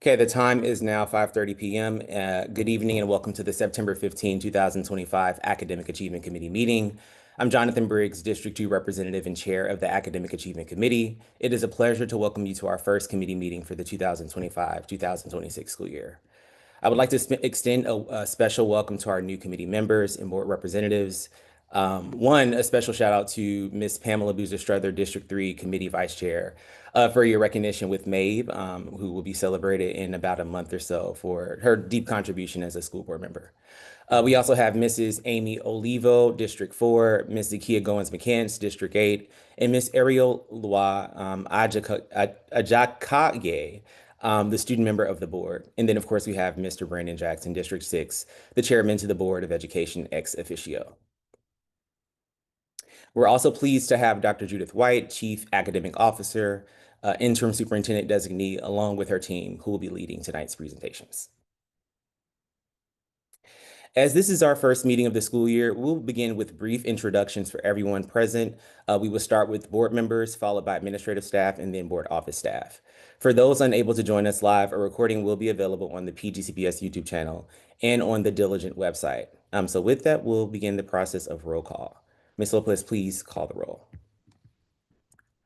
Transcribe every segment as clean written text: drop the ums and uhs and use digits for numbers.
Okay, the time is now 5:30 p.m. Good evening and welcome to the September 15, 2025 Academic Achievement Committee meeting. I'm Jonathan Briggs, District 2 Representative and Chair of the Academic Achievement Committee. It is a pleasure to welcome you to our first committee meeting for the 2025-2026 school year. I would like to extend a special welcome to our new committee members and board representatives. A special shout out to Ms. Pamela Boozer Strother, District 3 Committee Vice Chair, for your recognition with MABE, who will be celebrated in about a month or so for her deep contribution as a school board member. We also have Mrs. Amy Olivo, District 4, Ms. Zakia Goins-McCants, District 8, and Ms. Ariel Lua Ajakaye, the student member of the board. And then, of course, we have Mr. Brandon Jackson, District 6, the chairman to the Board of Education ex officio. We're also pleased to have Dr. Judith White, Chief Academic Officer, Interim Superintendent Designee, along with her team, who will be leading tonight's presentations. As this is our first meeting of the school year, we'll begin with brief introductions for everyone present. We will start with board members, followed by administrative staff, and then board office staff. For those unable to join us live, a recording will be available on the PGCPS YouTube channel and on the Diligent website. So with that, we'll begin the process of roll call. Ms. Lopez, please call the roll.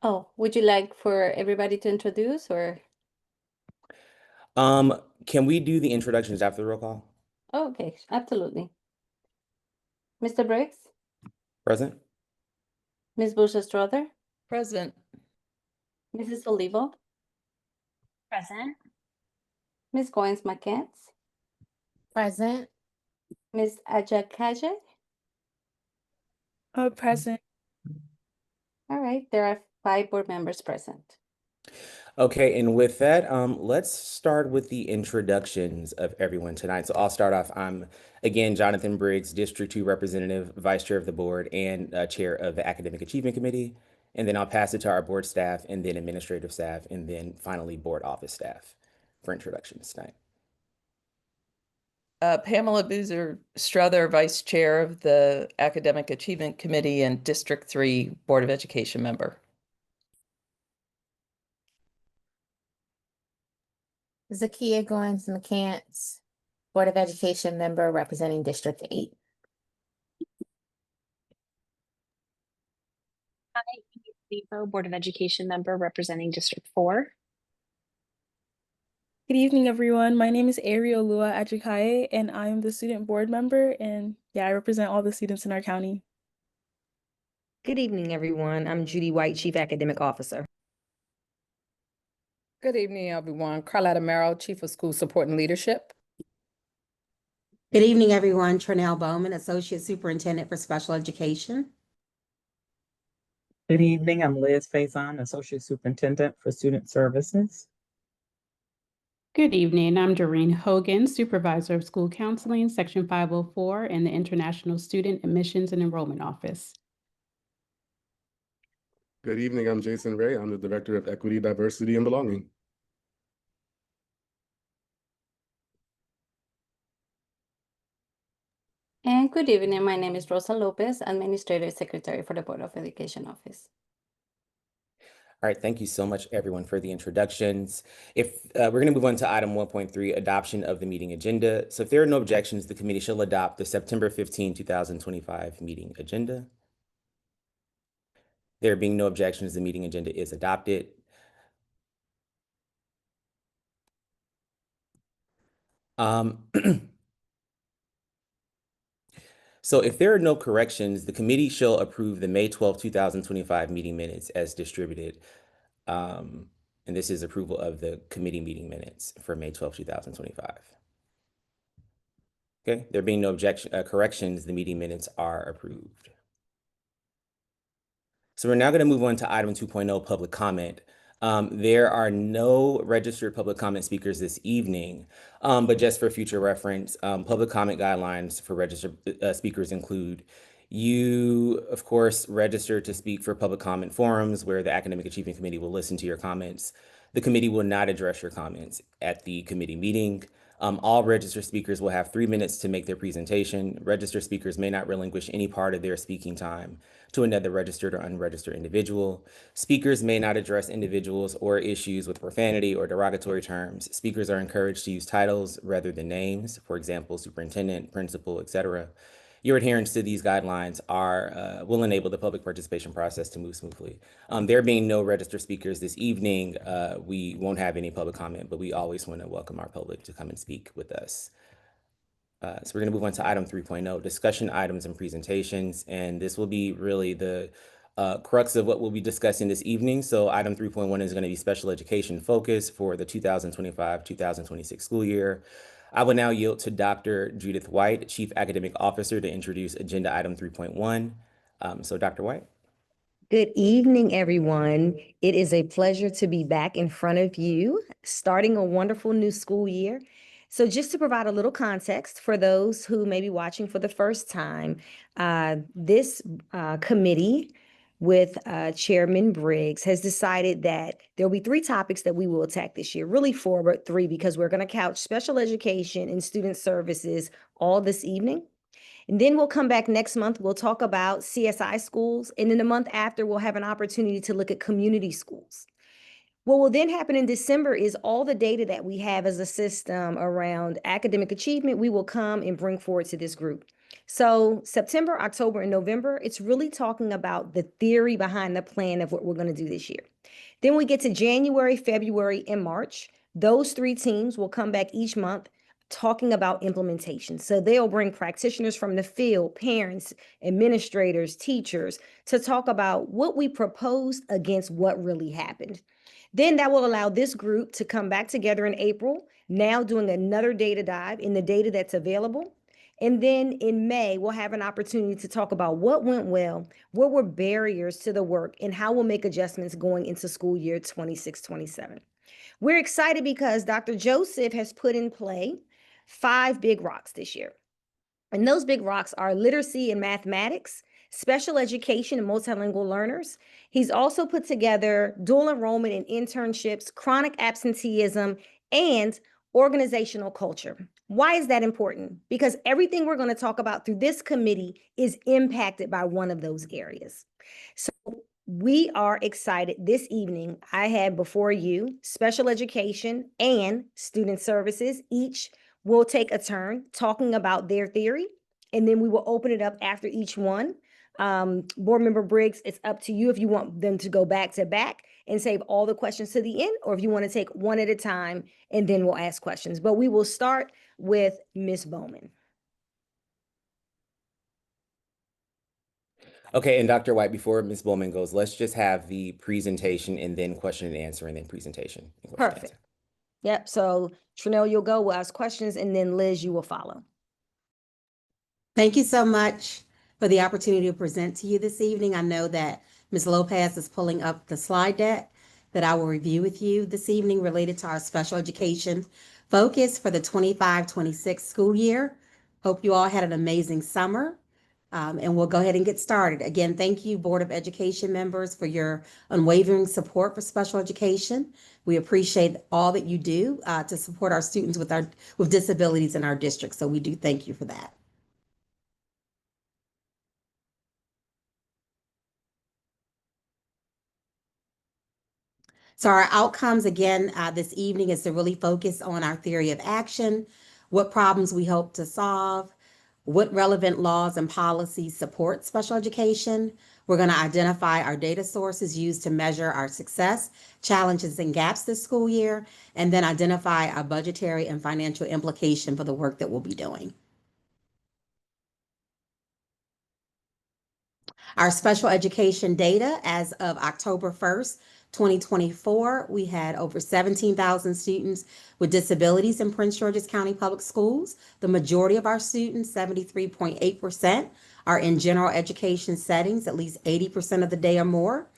Oh, would you like for everybody to introduce or? Can we do the introductions after the roll call? Oh, okay, absolutely. Mr. Briggs, Present? Ms. Boozer Strother, Present. Mrs. Olivo, Present. Ms. Goins-McCants, Present. Ms. Ajakaye. Present. All right, there are 5 board members present. Okay, and with that, let's start with the introductions of everyone tonight. So I'll start off. I'm, again, Jonathan Briggs, District 2 Representative, Vice Chair of the Board, and Chair of the Academic Achievement Committee. And then I'll pass it to our board staff, and then administrative staff, and then finally board office staff for introductions tonight. Pamela Boozer Strother, Vice Chair of the Academic Achievement Committee and District 3 Board of Education member. Zakia Goins-McCants, Board of Education member representing District 8. Hi, Olivo, Board of Education member representing District 4. Good evening, everyone. My name is Ariel Lua Ajakaye, and I'm the student board member, and I represent all the students in our county. Good evening, everyone. I'm Judy White, Chief Academic Officer. Good evening, everyone. Carlotta Merrill, Chief of School Support and Leadership. Good evening, everyone. Trinell Bowman, Associate Superintendent for Special Education. Good evening. I'm Liz Faison, Associate Superintendent for Student Services. Good evening. I'm Doreen Hogan, Supervisor of School Counseling, Section 504 in the International Student Admissions and Enrollment Office. Good evening. I'm Jason Ray. I'm the Director of Equity, Diversity, and Belonging. And good evening, my name is Rosa Lopez, Administrative Secretary for the Board of Education Office. All right, thank you so much, everyone, for the introductions. We're going to move on to item 1.3, adoption of the meeting agenda. So if there are no objections, the committee shall adopt the September 15, 2025 meeting agenda. There being no objections, the meeting agenda is adopted. So if there are no corrections, the committee shall approve the May 12, 2025 meeting minutes as distributed. And this is approval of the committee meeting minutes for May 12, 2025. Okay, there being no corrections, the meeting minutes are approved. So we're now going to move on to item 2.0, public comment. There are no registered public comment speakers this evening, but just for future reference, public comment guidelines for registered speakers include you, of course, register to speak for public comment forums where the Academic Achievement Committee will listen to your comments. The committee will not address your comments at the committee meeting. All registered speakers will have 3 minutes to make their presentation. Registered speakers may not relinquish any part of their speaking time to another registered or unregistered individual. Speakers may not address individuals or issues with profanity or derogatory terms. Speakers are encouraged to use titles rather than names, for example, superintendent, principal, etc. Your adherence to these guidelines will enable the public participation process to move smoothly. There being no registered speakers this evening, we won't have any public comment, but we always want to welcome our public to come and speak with us. So we're going to move on to item 3.0, discussion items and presentations. And this will be really the crux of what we'll be discussing this evening. So item 3.1 is going to be special education focus for the 2025-2026 school year. I will now yield to Dr. Judith White, Chief Academic Officer, to introduce agenda item 3.1. So Dr. White. Good evening, everyone. It is a pleasure to be back in front of you, starting a wonderful new school year. So just to provide a little context for those who may be watching for the first time, this committee with Chairman Briggs has decided that there'll be 3 topics that we will attack this year, really 4, but 3, because we're going to couch special education and student services all this evening. And then we'll come back next month, we'll talk about CSI schools, and then the month after, we'll have an opportunity to look at community schools. What will then happen in December is all the data that we have as a system around academic achievement, we will come and bring forward to this group. So September, October, and November, it's really talking about the theory behind the plan of what we're going to do this year. Then we get to January, February, and March. Those 3 teams will come back each month talking about implementation. So they'll bring practitioners from the field, parents, administrators, teachers, to talk about what we proposed against what really happened. Then that will allow this group to come back together in April, now doing another data dive in the data that's available. And then in May, we'll have an opportunity to talk about what went well, what were barriers to the work, and how we'll make adjustments going into school year 26-27. We're excited because Dr. Joseph has put in play 5 big rocks this year. And those big rocks are literacy and mathematics, special education and multilingual learners. He's also put together dual enrollment and internships, chronic absenteeism, and organizational culture. Why is that important? Because everything we're going to talk about through this committee is impacted by one of those areas. So we are excited this evening. I have before you special education and student services. Each will take a turn talking about their theory, and then we will open it up after each one. Board Member Briggs, it's up to you if you want them to go back to back and save all the questions to the end, or if you want to take one at a time and then we'll ask questions. But we will start with Ms. Bowman. Okay, and Dr. White, before Ms. Bowman goes, let's just have the presentation and then question and answer and then presentation. And question and Perfect. answer. Yep, so Trinell, you'll go, we'll ask questions, and then Liz, you will follow. Thank you so much for the opportunity to present to you this evening. I know that Ms. Lopez is pulling up the slide deck that I will review with you this evening related to our special education focus for the 25-26 school year. Hope you all had an amazing summer. And we'll go ahead and get started. Again, thank you, Board of Education members, for your unwavering support for special education. We appreciate all that you do to support our students with disabilities in our district. So we do thank you for that. So our outcomes, again, this evening is to really focus on our theory of action, what problems we hope to solve, what relevant laws and policies support special education. We're going to identify our data sources used to measure our success, challenges, and gaps this school year, and then identify our budgetary and financial implication for the work that we'll be doing. Our special education data as of October 1st, 2024, we had over 17,000 students with disabilities in Prince George's County Public Schools. The majority of our students, 73.8%, are in general education settings, at least 80% of the day or more.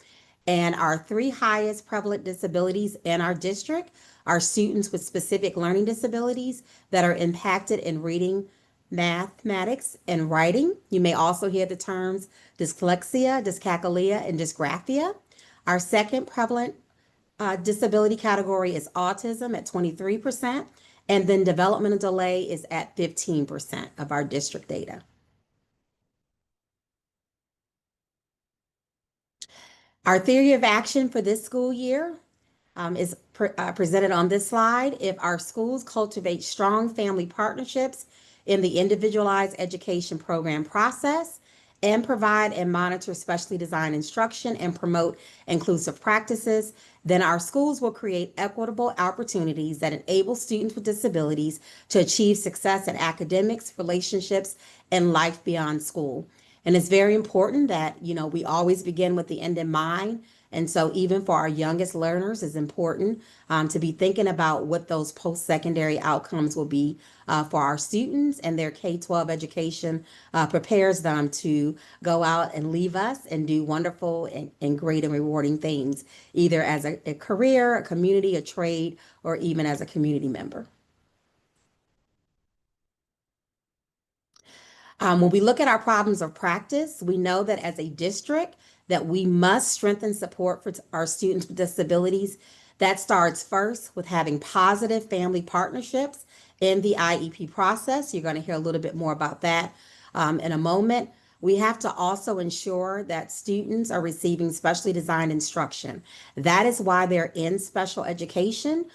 And our 3 highest prevalent disabilities in our district are students with specific learning disabilities that are impacted in reading, mathematics, and writing. You may also hear the terms dyslexia, dyscalculia, and dysgraphia. Our second prevalent disability category is autism at 23%, And then developmental delay is at 15% of our district data. Our theory of action for this school year is presented on this slide. If our schools cultivate strong family partnerships in the individualized education program process and provide and monitor specially designed instruction and promote inclusive practices, then our schools will create equitable opportunities that enable students with disabilities to achieve success in academics, relationships, and life beyond school. And it's very important that, we always begin with the end in mind. And so even for our youngest learners, it's important to be thinking about what those post-secondary outcomes will be for our students, and their K-12 education prepares them to go out and leave us and do wonderful and great and rewarding things, either as a career, a community, a trade, or even as a community member. When we look at our problems of practice, we know that as a district that we must strengthen support for our students with disabilities. That starts first with having positive family partnerships in the IEP process. You're going to hear a little bit more about that in a moment. We have to also ensure that students are receiving specially designed instruction. That is why they're in special education,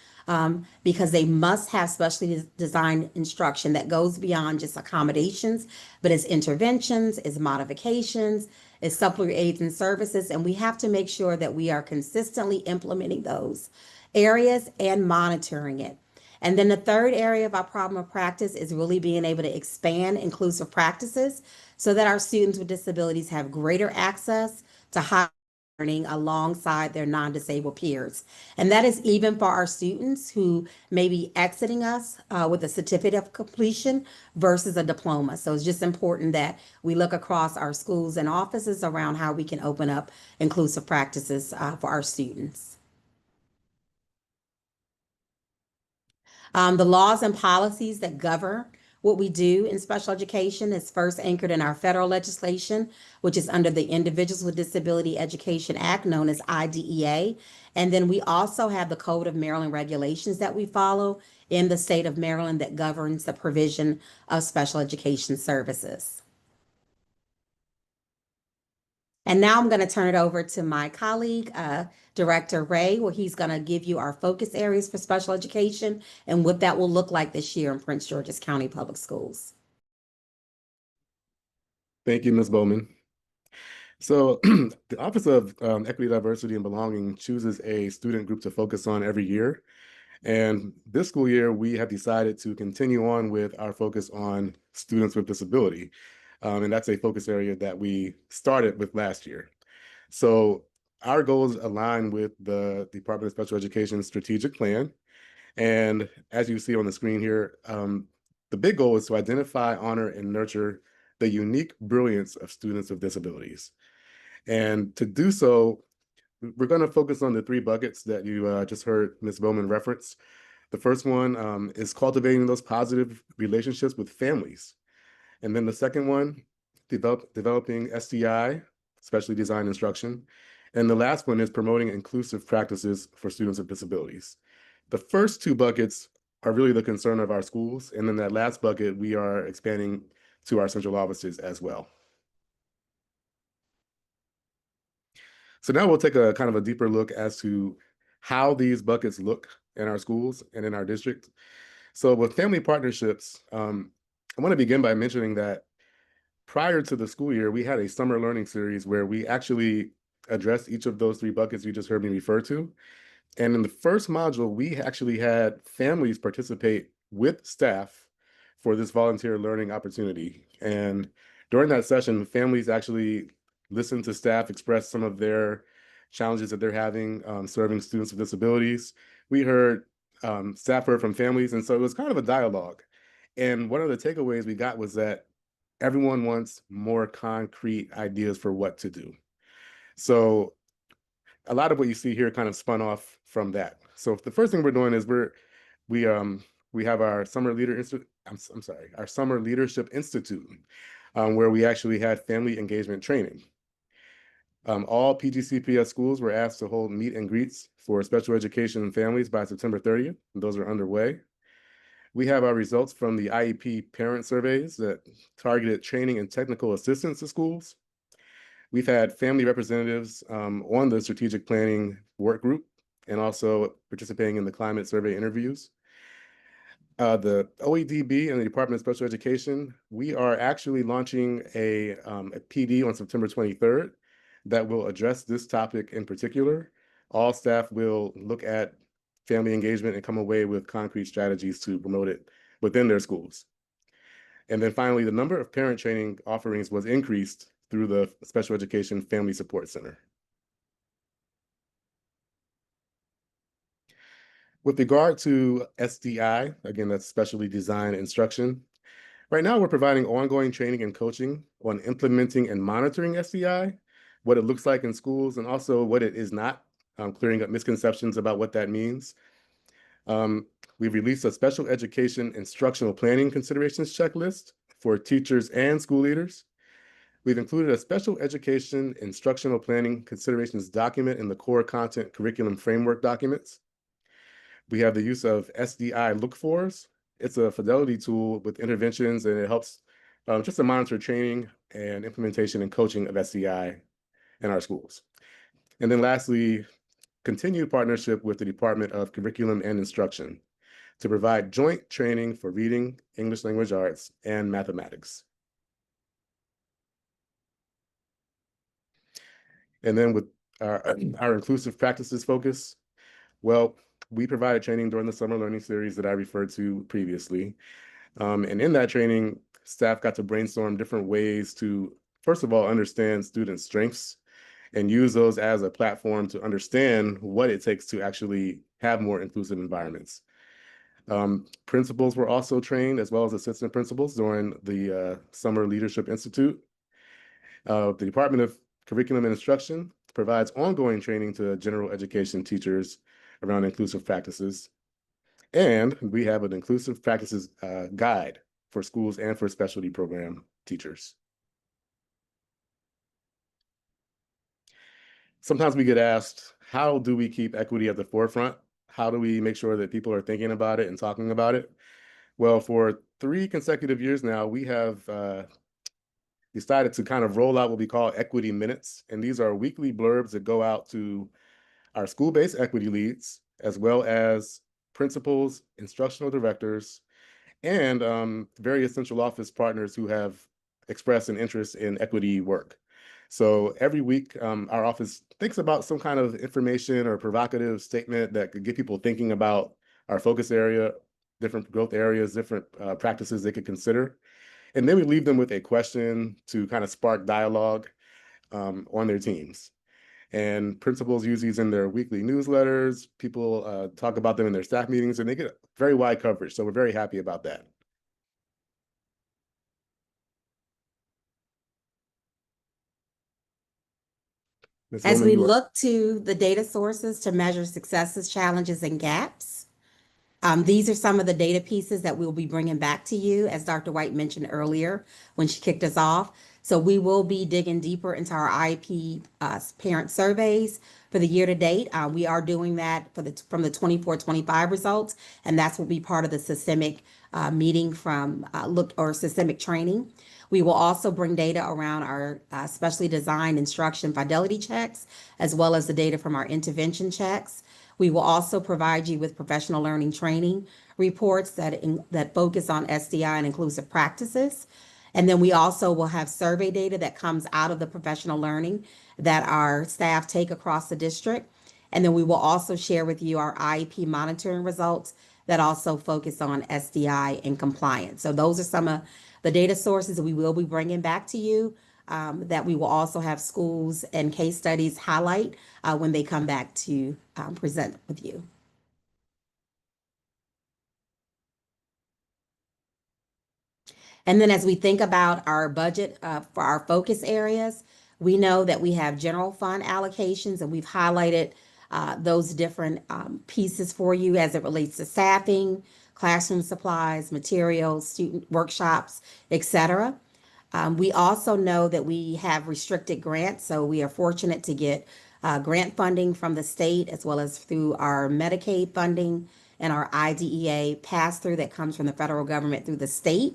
because they must have specially designed instruction that goes beyond just accommodations, but it's interventions, it's modifications, it's supplementary aids and services, and we have to make sure that we are consistently implementing those areas and monitoring it. And then the third area of our problem of practice is really being able to expand inclusive practices so that our students with disabilities have greater access to higher learning alongside their non-disabled peers. And that is even for our students who may be exiting us with a certificate of completion versus a diploma. So it's just important that we look across our schools and offices around how we can open up inclusive practices for our students. The laws and policies that govern what we do in special education is first anchored in our federal legislation, which is under the Individuals with Disability Education Act, known as IDEA. And then we also have the Code of Maryland regulations that we follow in the state of Maryland that governs the provision of special education services. And now I'm going to turn it over to my colleague, Director Ray, where he's going to give you our focus areas for special education and what that will look like this year in Prince George's County Public Schools. Thank you, Ms. Bowman. So the Office of Equity, Diversity, and Belonging chooses a student group to focus on every year. And this school year, we have decided to continue on with our focus on students with disability. And that's a focus area that we started with last year. So our goals align with the Department of Special Education strategic plan. And as you see on the screen here, the big goal is to identify, honor, and nurture the unique brilliance of students with disabilities. And to do so, we're going to focus on the three buckets that you just heard Ms. Bowman reference. The first one is cultivating those positive relationships with families. And then the second one, developing SDI, specially designed instruction. And the last one is promoting inclusive practices for students with disabilities. The first two buckets are really the concern of our schools. And then that last bucket, we are expanding to our central offices as well. So now we'll take a kind of a deeper look as to how these buckets look in our schools and in our district. So with family partnerships, I want to begin by mentioning that prior to the school year, we had a summer learning series where we actually addressed each of those three buckets you just heard me refer to. And in the first module, we actually had families participate with staff for this volunteer learning opportunity. And during that session, families actually listened to staff express some of their challenges that they're having serving students with disabilities. We heard staff heard from families, and so it was kind of a dialogue. And one of the takeaways we got was that everyone wants more concrete ideas for what to do. So a lot of what you see here kind of spun off from that. So the first thing we're doing is we have our Summer Leadership Institute, where we actually had family engagement training. All PGCPS schools were asked to hold meet and greets for special education and families by September 30th. And those are underway. We have our results from the IEP parent surveys that targeted training and technical assistance to schools. We've had family representatives on the strategic planning work group and also participating in the climate survey interviews. The OEDB and the Department of Special Education, we are actually launching a PD on September 23rd that will address this topic in particular. All staff will look at family engagement and come away with concrete strategies to promote it within their schools. And then finally, the number of parent training offerings was increased through the Special Education Family Support Center. With regard to SDI, again, that's specially designed instruction. Right now, we're providing ongoing training and coaching on implementing and monitoring SDI, what it looks like in schools, and also what it is not, clearing up misconceptions about what that means. We've released a special education instructional planning considerations checklist for teachers and school leaders. We've included a special education instructional planning considerations document in the core content curriculum framework documents. We have the use of SDI look-fors. It's a fidelity tool with interventions, and it helps just to monitor training and implementation and coaching of SDI in our schools. And then lastly, continued partnership with the Department of Curriculum and Instruction to provide joint training for reading, English language arts, and mathematics. And then with our inclusive practices focus, well, we provided training during the summer learning series that I referred to previously. And in that training, staff got to brainstorm different ways to, first of all, understand students' strengths and use those as a platform to understand what it takes to actually have more inclusive environments. Principals were also trained, as well as assistant principals, during the Summer Leadership Institute. The Department of Curriculum and Instruction provides ongoing training to general education teachers around inclusive practices. And we have an inclusive practices guide for schools and for specialty program teachers. Sometimes we get asked, how do we keep equity at the forefront? How do we make sure that people are thinking about it and talking about it? Well, for 3 consecutive years now, we have decided to kind of roll out what we call equity minutes. And these are weekly blurbs that go out to our school-based equity leads, as well as principals, instructional directors, and various central office partners who have expressed an interest in equity work. So every week, our office thinks about some kind of information or provocative statement that could get people thinking about our focus area, different growth areas, different practices they could consider. And then we leave them with a question to kind of spark dialogue on their teams. And principals use these in their weekly newsletters. People talk about them in their staff meetings, and they get very wide coverage. So we're very happy about that. As we look to the data sources to measure successes, challenges, and gaps, these are some of the data pieces that we'll be bringing back to you, as Dr. White mentioned earlier when she kicked us off. So we will be digging deeper into our IEP parent surveys for the year to date. We are doing that from the 24-25 results, and that's will be part of the systemic meeting from systemic training. We will also bring data around our specially designed instruction fidelity checks, as well as the data from our intervention checks. We will also provide you with professional learning training reports that focus on SDI and inclusive practices. And then we also will have survey data that comes out of the professional learning that our staff take across the district. And then we will also share with you our IEP monitoring results that also focus on SDI and compliance. So those are some of the data sources that we will be bringing back to you that we will also have schools and case studies highlight when they come back to present with you. And then as we think about our budget for our focus areas, we know that we have general fund allocations, and we've highlighted those different pieces for you as it relates to staffing, classroom supplies, materials, student workshops, etc. We also know that we have restricted grants, so we are fortunate to get grant funding from the state, as well as through our Medicaid funding and our IDEA pass-through that comes from the federal government through the state.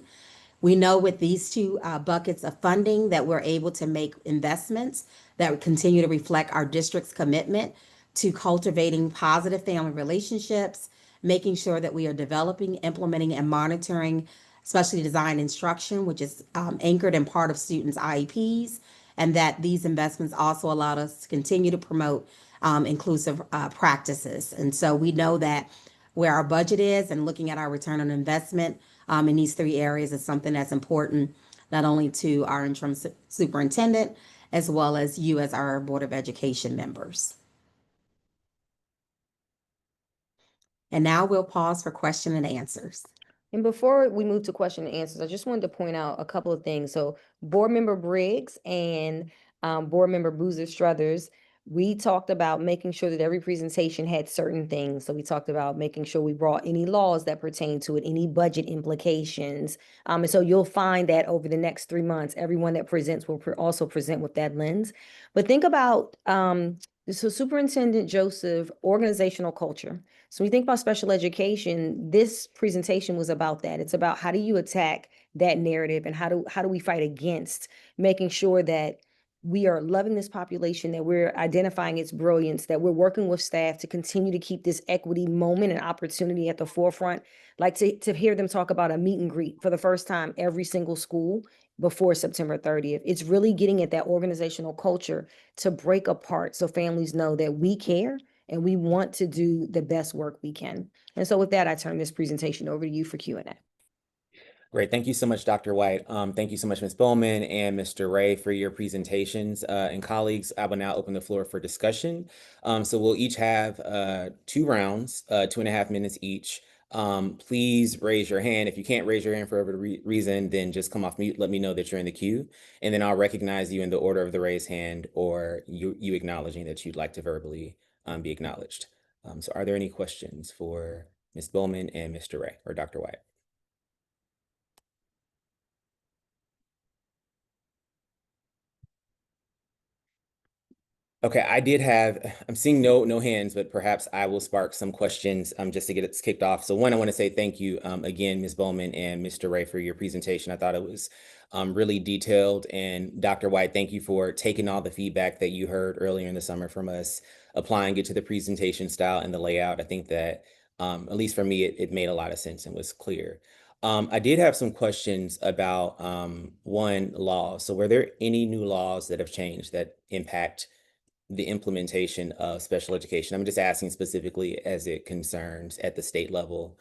We know with these two buckets of funding that we're able to make investments that continue to reflect our district's commitment to cultivating positive family relationships, making sure that we are developing, implementing, and monitoring specially designed instruction, which is anchored in part of students' IEPs, and that these investments also allowed us to continue to promote inclusive practices. And so we know that where our budget is and looking at our return on investment in these three areas is something that's important, not only to our interim superintendent, as well as you as our Board of Education members. And now we'll pause for question and answers. And before we move to question and answers, I just wanted to point out a couple of things. So Board Member Briggs and Board Member Boozer Struthers, we talked about making sure that every presentation had certain things. So we talked about making sure we brought any laws that pertain to it, any budget implications. And so you'll find that over the next 3 months, everyone that presents will also present with that lens. But think about, so Superintendent Joseph, organizational culture. So when you think about special education, this presentation was about that. It's about how do you attack that narrative and how do we fight against making sure that we are loving this population, that we're identifying its brilliance, that we're working with staff to continue to keep this equity moment and opportunity at the forefront. Like to hear them talk about a meet and greet for the first time every single school before September 30th. It's really getting at that organizational culture to break apart so families know that we care and we want to do the best work we can. And so with that, I turn this presentation over to you for Q&A. Great. Thank you so much, Dr. White. Thank you so much, Ms. Bowman and Mr. Ray, for your presentations. And colleagues, I will now open the floor for discussion. So we'll each have 2 rounds, 2.5 minutes each. Please raise your hand. If you can't raise your hand for whatever reason, then just come off mute. Let me know that you're in the queue, and then I'll recognize you in the order of the raised hand or you acknowledging that you'd like to verbally be acknowledged. So are there any questions for Ms. Bowman and Mr. Ray or Dr. White? Okay, I'm seeing no hands, but perhaps I will spark some questions just to get it kicked off. So one, I want to say thank you again, Ms. Bowman and Mr. Ray, for your presentation. I thought it was really detailed. And Dr. White, thank you for taking all the feedback that you heard earlier in the summer from us, applying it to the presentation style and the layout. I think that, at least for me, it made a lot of sense and was clear. I did have some questions about one, law. So were there any new laws that have changed that impact the implementation of special education? I'm just asking specifically as it concerns at the state level.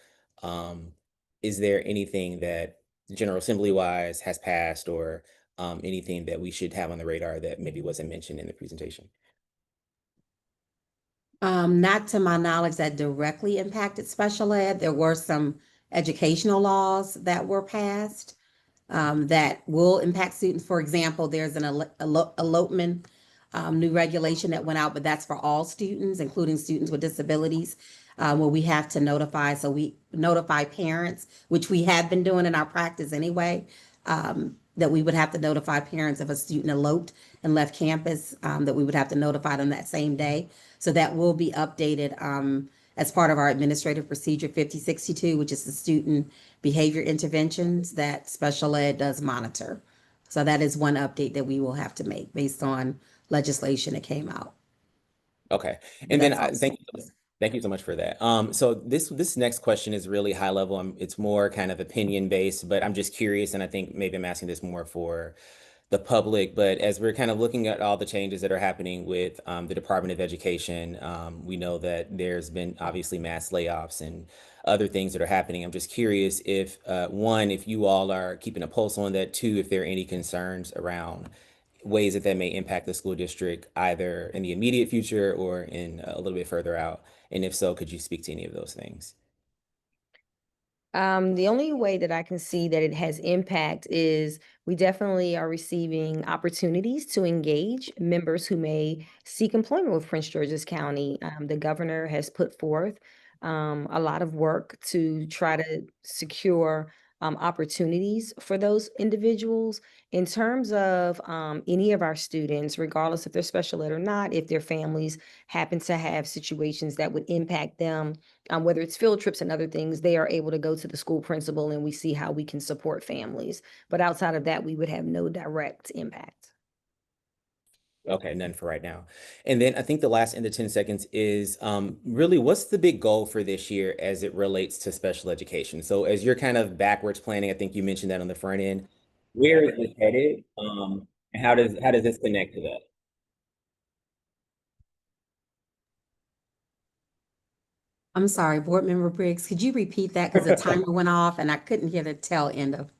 Is there anything that General Assembly wise has passed or anything that we should have on the radar that maybe wasn't mentioned in the presentation? Not to my knowledge that directly impacted special ed. There were some educational laws that were passed that will impact students. For example, there's an elopement new regulation that went out, but that's for all students, including students with disabilities, where we have to notify. So we notify parents, which we have been doing in our practice anyway, that we would have to notify parents if a student eloped and left campus, that we would have to notify them that same day. So that will be updated as part of our Administrative Procedure 5062, which is the student behavior interventions that special ed does monitor. So that is one update that we will have to make based on legislation that came out. Okay, and then thank you so much for that. So this next question is really high level. It's more kind of opinion based, but I'm just curious, and I think maybe I'm asking this more for the public. But as we're kind of looking at all the changes that are happening with the Department of Education, we know that there's been obviously mass layoffs and other things that are happening. I'm just curious if one, if you all are keeping a pulse on that. Two, if there are any concerns around ways that may impact the school district, either in the immediate future or in a little bit further out? And if so, could you speak to any of those things? The only way that I can see that it has impact is we definitely are receiving opportunities to engage members who may seek employment with Prince George's County. The governor has put forth a lot of work to try to secure opportunities for those individuals. In terms of any of our students, regardless if they're special ed or not, if their families happen to have situations that would impact them, whether it's field trips and other things, they are able to go to the school principal and we see how we can support families. But outside of that, we would have no direct impact. Okay, none for right now. And then I think the last in the 10 seconds is really what's the big goal for this year as it relates to special education? So as you're kind of backwards planning, I think you mentioned that on the front end, where is this headed? And how does this connect to that? I'm sorry, Board Member Briggs, could you repeat that? Because the timer went off and I couldn't hear the tail end of.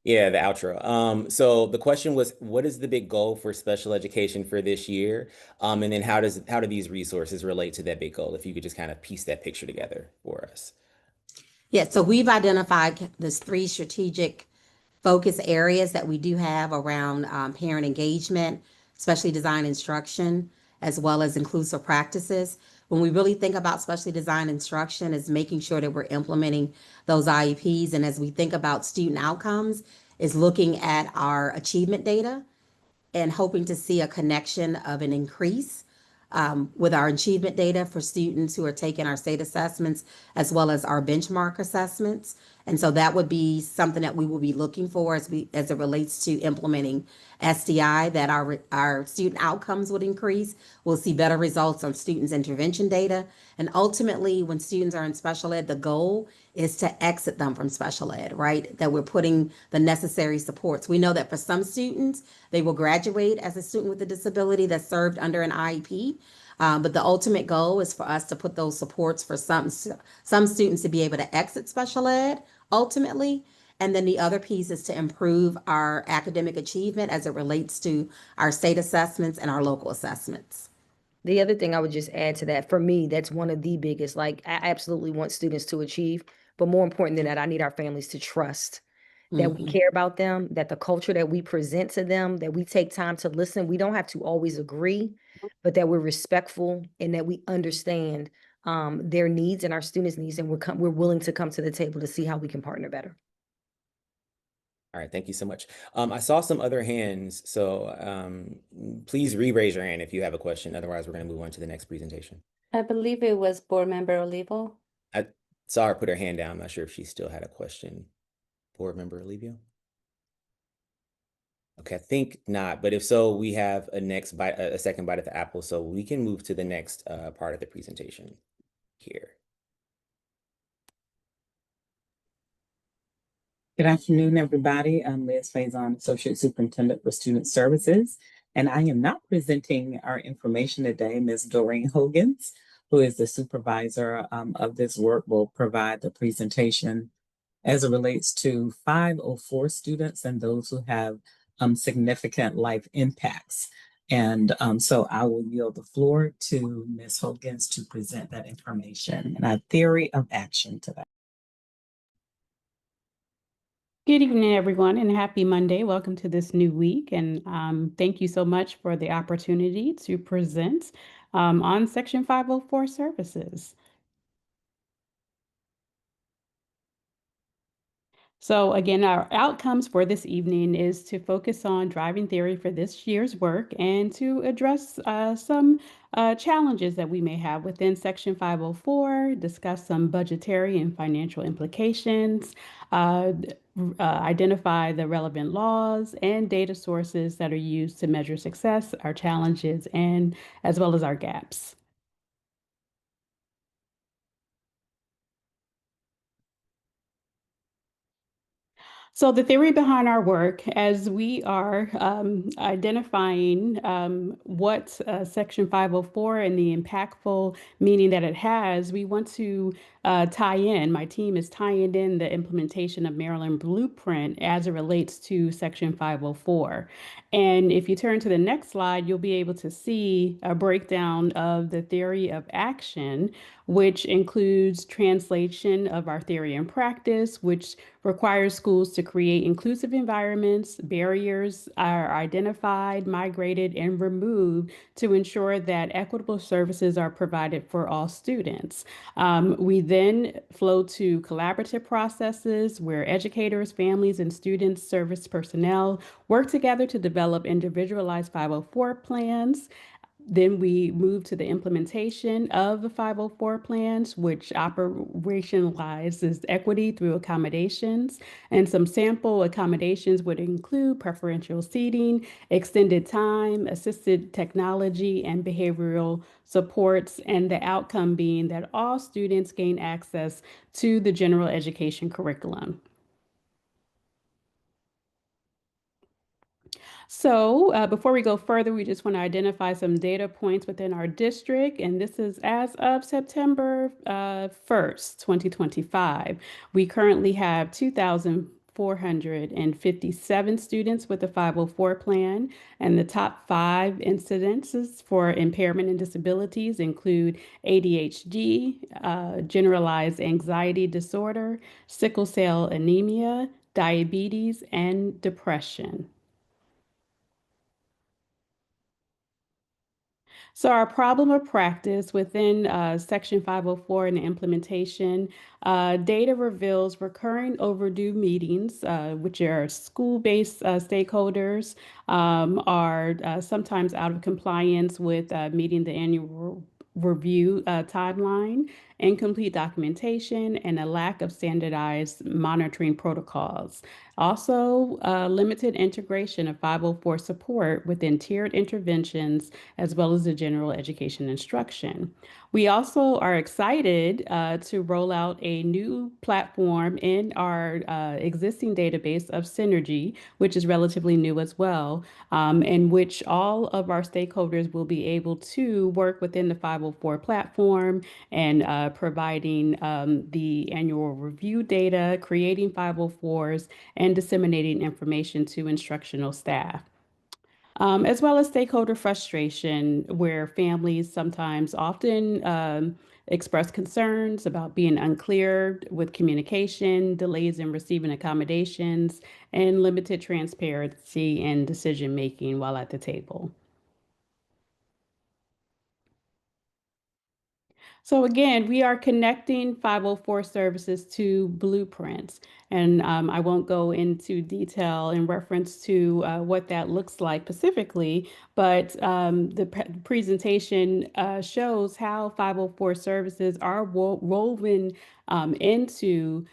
Yeah, the outro. So the question was, what is the big goal for special education for this year? And then how do these resources relate to that big goal? If you could just kind of piece that picture together for us. Yeah, so we've identified those 3 strategic focus areas that we do have around parent engagement, especially design instruction, as well as inclusive practices. When we really think about specially designed instruction, is making sure that we're implementing those IEPs. And as we think about student outcomes, is looking at our achievement data and hoping to see a connection of an increase with our achievement data for students who are taking our state assessments as well as our benchmark assessments. And so that would be something that we will be looking for as it relates to implementing SDI, that our student outcomes would increase. We'll see better results on students' intervention data. And ultimately, when students are in special ed, the goal is to exit them from special ed, right? That we're putting the necessary supports. We know that for some students, they will graduate as a student with a disability that's served under an IEP. But the ultimate goal is for us to put those supports for some students to be able to exit special ed ultimately. And then the other piece is to improve our academic achievement as it relates to our state assessments and our local assessments. The other thing I would just add to that, for me, that's one of the biggest, like I absolutely want students to achieve, but more important than that, I need our families to trust that we care about them, that the culture that we present to them, that we take time to listen. We don't have to always agree, but that we're respectful and that we understand their needs and our students' needs, and we're willing to come to the table to see how we can partner better. All right, thank you so much. I saw some other hands, so please re-raise your hand if you have a question. Otherwise, we're going to move on to the next presentation. I believe it was Board Member Olivo. I saw her put her hand down. I'm not sure if she still had a question. Board Member Olivo? Okay, I think not, but if so, we have a second bite at the apple, so we can move to the next part of the presentation here. Good afternoon, everybody. I'm Liz Faison, Associate Superintendent for Student Services, and I am not presenting our information today. Ms. Doreen Hogans, who is the supervisor of this work, will provide the presentation as it relates to 504 students and those who have significant life impacts. And so I will yield the floor to Ms. Hogans to present that information and a theory of action to that. Good evening, everyone, and happy Monday. Welcome to this new week. And thank you so much for the opportunity to present on Section 504 services. So again, our outcomes for this evening is to focus on driving theory for this year's work and to address some challenges that we may have within Section 504, discuss some budgetary and financial implications, identify the relevant laws and data sources that are used to measure success, our challenges, and as well as our gaps. So the theory behind our work, as we are identifying what Section 504 and the impactful meaning that it has, we want to tie in. My team is tying in the implementation of Maryland Blueprint as it relates to Section 504. And if you turn to the next slide, you'll be able to see a breakdown of the theory of action, which includes translation of our theory and practice, which requires schools to create inclusive environments. Barriers are identified, migrated, and removed to ensure that equitable services are provided for all students. We then flow to collaborative processes where educators, families, and students, service personnel work together to develop individualized 504 plans. Then we move to the implementation of the 504 plans, which operationalizes equity through accommodations. And some sample accommodations would include preferential seating, extended time, assisted technology, and behavioral supports, and the outcome being that all students gain access to the general education curriculum. So before we go further, we just want to identify some data points within our district, and this is as of September 1st, 2025. We currently have 2,457 students with a 504 plan, and the top 5 incidences for impairment and disabilities include ADHD, generalized anxiety disorder, sickle cell anemia, diabetes, and depression. So our problem of practice within Section 504 and the implementation, data reveals recurring overdue meetings, which are school-based stakeholders, are sometimes out of compliance with meeting the annual review timeline, incomplete documentation, and a lack of standardized monitoring protocols. Also, limited integration of 504 support within tiered interventions, as well as the general education instruction. We also are excited to roll out a new platform in our existing database of Synergy, which is relatively new as well, in which all of our stakeholders will be able to work within the 504 platform and providing the annual review data, creating 504s, and disseminating information to instructional staff. As well as stakeholder frustration, where families sometimes often express concerns about being unclear with communication, delays in receiving accommodations, and limited transparency and decision-making while at the table. So again, we are connecting 504 services to blueprints, and I won't go into detail in reference to what that looks like specifically, but the presentation shows how 504 services are woven into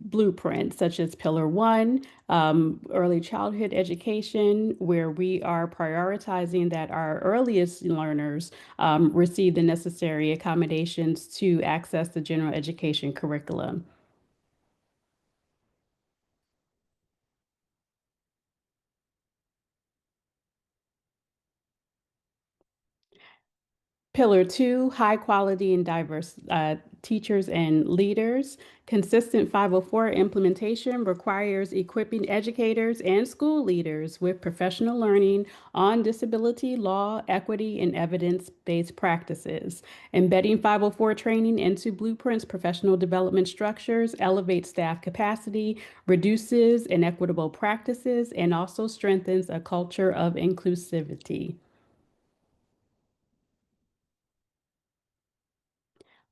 blueprints such as Pillar 1, early childhood education, where we are prioritizing that our earliest learners receive the necessary accommodations to access the general education curriculum. Pillar 2, high quality and diverse teachers and leaders. Consistent 504 implementation requires equipping educators and school leaders with professional learning on disability law, equity, and evidence-based practices. Embedding 504 training into Blueprint's professional development structures elevates staff capacity, reduces inequitable practices, and also strengthens a culture of inclusivity.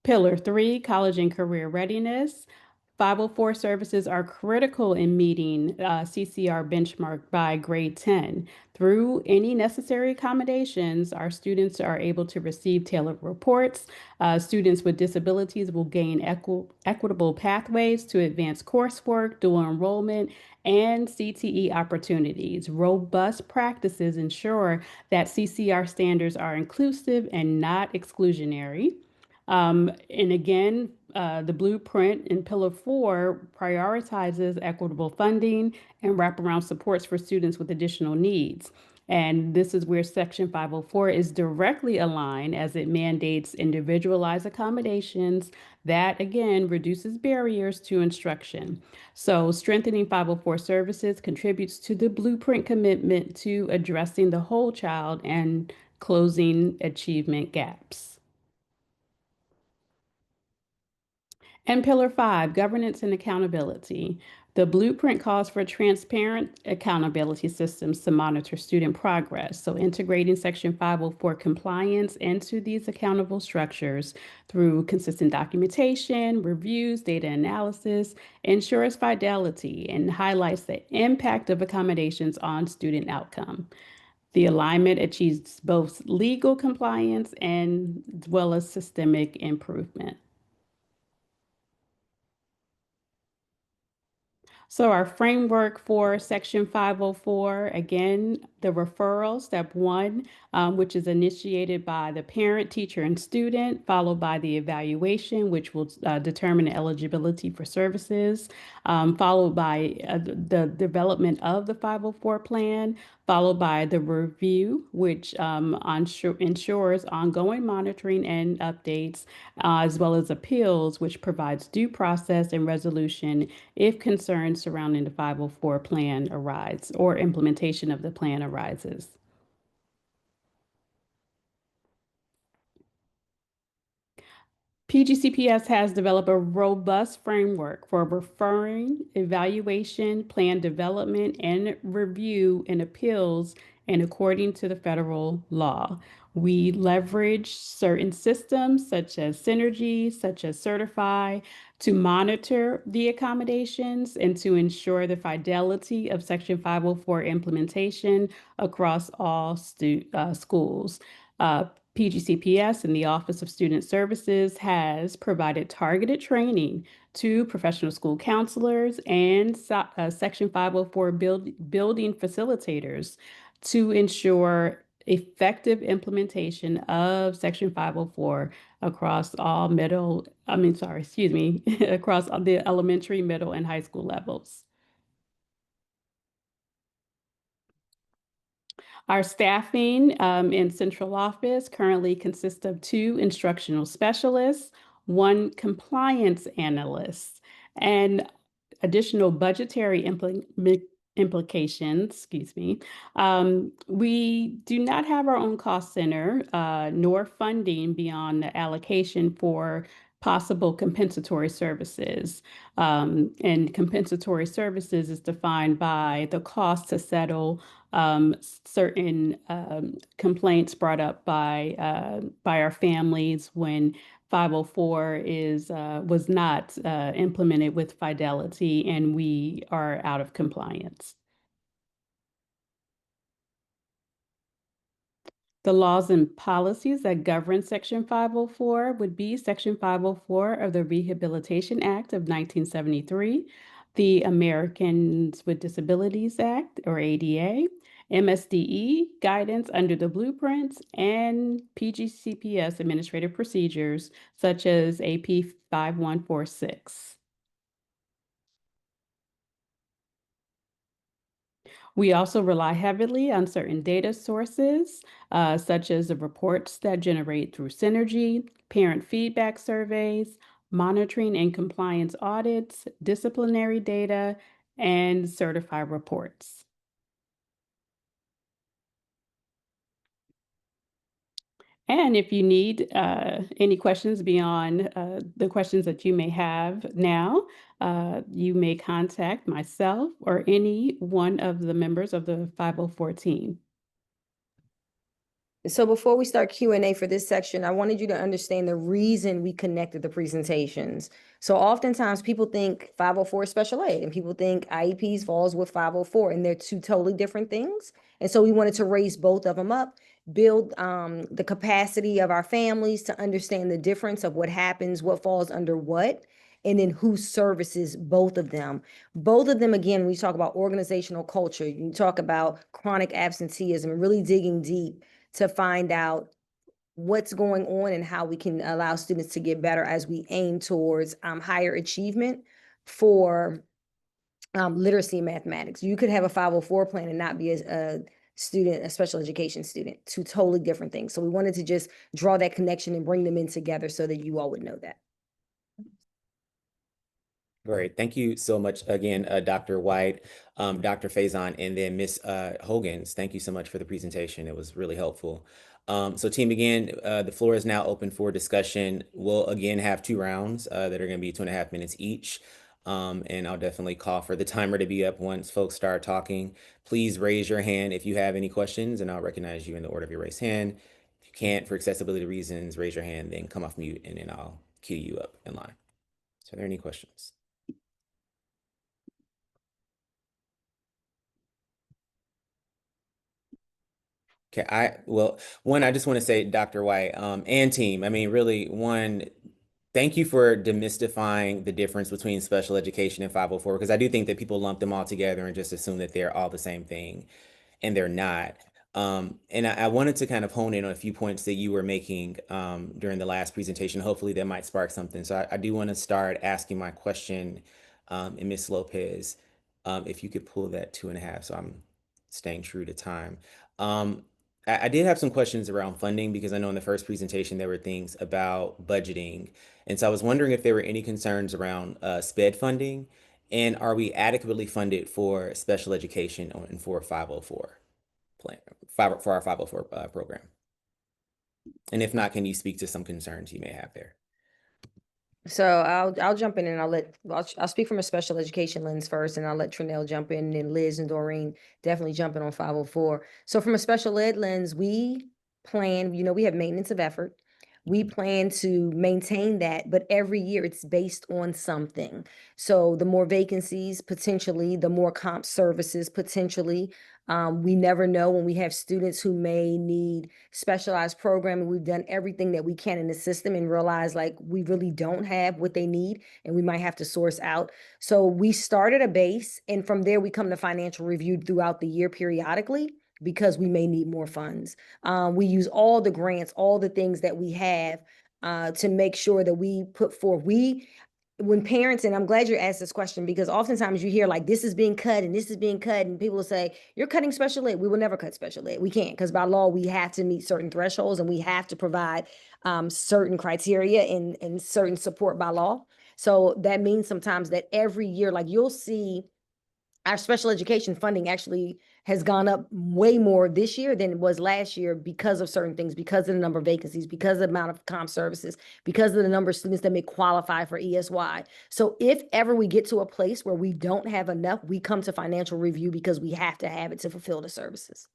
Pillar 3, college and career readiness. 504 services are critical in meeting CCR benchmark by grade 10. Through any necessary accommodations, our students are able to receive tailored reports. Students with disabilities will gain equitable pathways to advance coursework, dual enrollment, and CTE opportunities. Robust practices ensure that CCR standards are inclusive and not exclusionary. And again, the blueprint in Pillar 4 prioritizes equitable funding and wraparound supports for students with additional needs. And this is where Section 504 is directly aligned, as it mandates individualized accommodations that, again, reduces barriers to instruction. So strengthening 504 services contributes to the blueprint commitment to addressing the whole child and closing achievement gaps. And Pillar 5, governance and accountability. The blueprint calls for transparent accountability systems to monitor student progress. So integrating Section 504 compliance into these accountable structures through consistent documentation, reviews, data analysis, ensures fidelity, and highlights the impact of accommodations on student outcome. The alignment achieves both legal compliance and as well as systemic improvement. So our framework for Section 504, again, the referral, step 1, which is initiated by the parent, teacher, and student, followed by the evaluation, which will determine eligibility for services, followed by the development of the 504 plan, followed by the review, which ensures ongoing monitoring and updates, as well as appeals, which provides due process and resolution if concerns surrounding the 504 plan arise or implementation of the plan arises. PGCPS has developed a robust framework for referring, evaluation, plan development, and review and appeals, and according to the federal law. We leverage certain systems such as Synergy, such as Certify, to monitor the accommodations and to ensure the fidelity of Section 504 implementation across all schools. PGCPS and the Office of Student Services has provided targeted training to professional school counselors and Section 504 building facilitators to ensure effective implementation of Section 504 across all across the elementary, middle, and high school levels. Our staffing in central office currently consists of 2 instructional specialists, 1 compliance analyst, and additional budgetary implications, we do not have our own cost center nor funding beyond the allocation for possible compensatory services. And compensatory services is defined by the cost to settle certain complaints brought up by our families when 504 was not implemented with fidelity and we are out of compliance. The laws and policies that govern Section 504 would be Section 504 of the Rehabilitation Act of 1973, the Americans with Disabilities Act, or ADA, MSDE guidance under the blueprints, and PGCPS administrative procedures such as AP 5146. We also rely heavily on certain data sources, such as the reports that generate through Synergy, parent feedback surveys, monitoring and compliance audits, disciplinary data, and certified reports. And if you need any questions beyond the questions that you may have now, you may contact myself or any one of the members of the 504 team. So before we start Q&A for this section, I wanted you to understand the reason we connected the presentations. So oftentimes people think 504 is special ed and people think IEPs falls with 504 and they're 2 totally different things. And so we wanted to raise both of them up, build the capacity of our families to understand the difference of what happens, what falls under what, and then who services both of them. Both of them, again, we talk about organizational culture, you talk about chronic absenteeism, really digging deep to find out what's going on and how we can allow students to get better as we aim towards higher achievement for literacy and mathematics. You could have a 504 plan and not be a student, a special education student, 2 totally different things. So we wanted to just draw that connection and bring them in together so that you all would know that. Great. Thank you so much again, Dr. White, Dr. Faison, and then Ms. Hogans. Thank you so much for the presentation. It was really helpful. So team, again, the floor is now open for discussion. We'll again have 2 rounds that are going to be 2.5 minutes each. And I'll definitely call for the timer to be up once folks start talking. Please raise your hand if you have any questions, and I'll recognize you in the order of your raised hand. If you can't, for accessibility reasons, raise your hand, then come off mute, and then I'll cue you up in line. So are there any questions? Okay, I just want to say, Dr. White, and team, I mean, really, thank you for demystifying the difference between special education and 504, because I do think that people lump them all together and just assume that they're all the same thing, and they're not. And I wanted to kind of hone in on a few points that you were making during the last presentation. Hopefully that might spark something. So I do want to start asking my question, and Ms. Lopez, if you could pull that 2.5, so I'm staying true to time. I did have some questions around funding, because I know in the first presentation there were things about budgeting. And so I was wondering if there were any concerns around SPED funding, and are we adequately funded for special education and for 504 plan, for our 504 program? And if not, can you speak to some concerns you may have there? So I'll jump in and I'll speak from a special education lens first, and I'll let Trinell jump in, and then Liz and Doreen definitely jump in on 504. So from a special ed lens, we plan, we have maintenance of effort. We plan to maintain that, but every year it's based on something. So the more vacancies, potentially, the more comp services, potentially. We never know when we have students who may need specialized programming. We've done everything that we can in the system and realize like we really don't have what they need, and we might have to source out. So we start at a base, and from there we come to financial review throughout the year periodically, because we may need more funds. We use all the grants, all the things that we have to make sure that we put forth. When parents, and I'm glad you asked this question, because oftentimes you hear like this is being cut and this is being cut, and people will say, you're cutting special ed. We will never cut special ed. We can't, because by law, we have to meet certain thresholds, and we have to provide certain criteria and certain support by law. So that means sometimes that every year, like you'll see our special education funding actually has gone up way more this year than it was last year, because of certain things, because of the number of vacancies, because of the amount of comp services, because of the number of students that may qualify for ESY. So if ever we get to a place where we don't have enough, we come to financial review, because we have to have it to fulfill the services.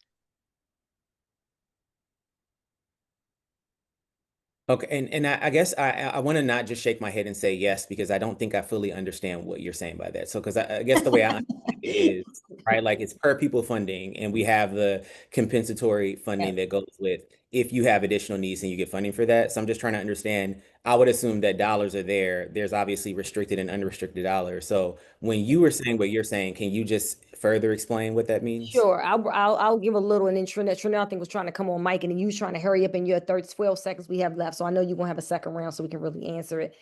Okay, and I guess I want to not just shake my head and say yes, because I don't think I fully understand what you're saying by that. So, because I guess the way I understand it is, right, like it's per pupil funding, and we have the compensatory funding that goes with if you have additional needs and you get funding for that. So I'm just trying to understand. I would assume that dollars are there. There's obviously restricted and unrestricted dollars. So when you were saying what you're saying, can you just further explain what that means? Sure, I'll give a little, and then Trinell, I think, was trying to come on mic, and then you was trying to hurry up in your 12 seconds we have left. So I know you're gonna have a second round so we can really answer it.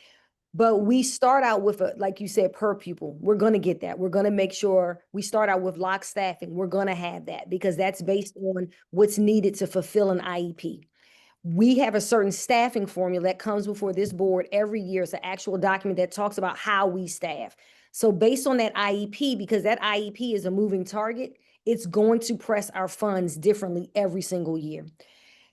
But we start out with like you said, per pupil. We're gonna get that. We're gonna make sure we start out with lock staffing. We're gonna have that, because that's based on what's needed to fulfill an IEP. We have a certain staffing formula that comes before this board every year. It's an actual document that talks about how we staff. So based on that IEP, because that IEP is a moving target, it's going to press our funds differently every single year.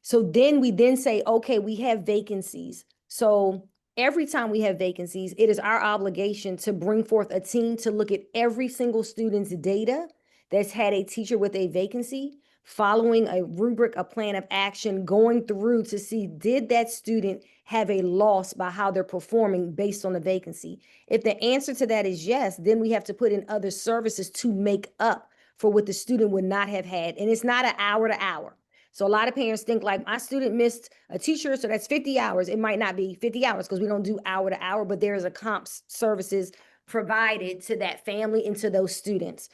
So then we say, okay, we have vacancies. So every time we have vacancies, it is our obligation to bring forth a team to look at every single student's data that's had a teacher with a vacancy, following a rubric, a plan of action, going through to see, did that student have a loss by how they're performing based on the vacancy? If the answer to that is yes, then we have to put in other services to make up for what the student would not have had. And it's not an hour to hour. So a lot of parents think like, my student missed a teacher, so that's 50 hours. It might not be 50 hours because we don't do hour to hour, but there is a comp services provided to that family and to those students.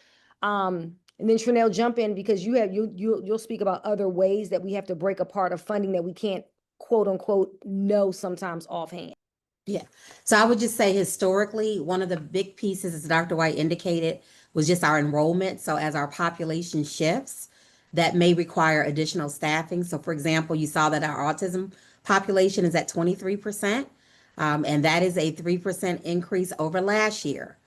And then Trinell, jump in, because you'll speak about other ways that we have to break apart of funding that we can't, quote unquote, know sometimes offhand. Yeah. So I would just say historically, one of the big pieces, as Dr. White indicated, was just our enrollment. So as our population shifts, that may require additional staffing. So for example, you saw that our autism population is at 23%, and that is a 3% increase over last year.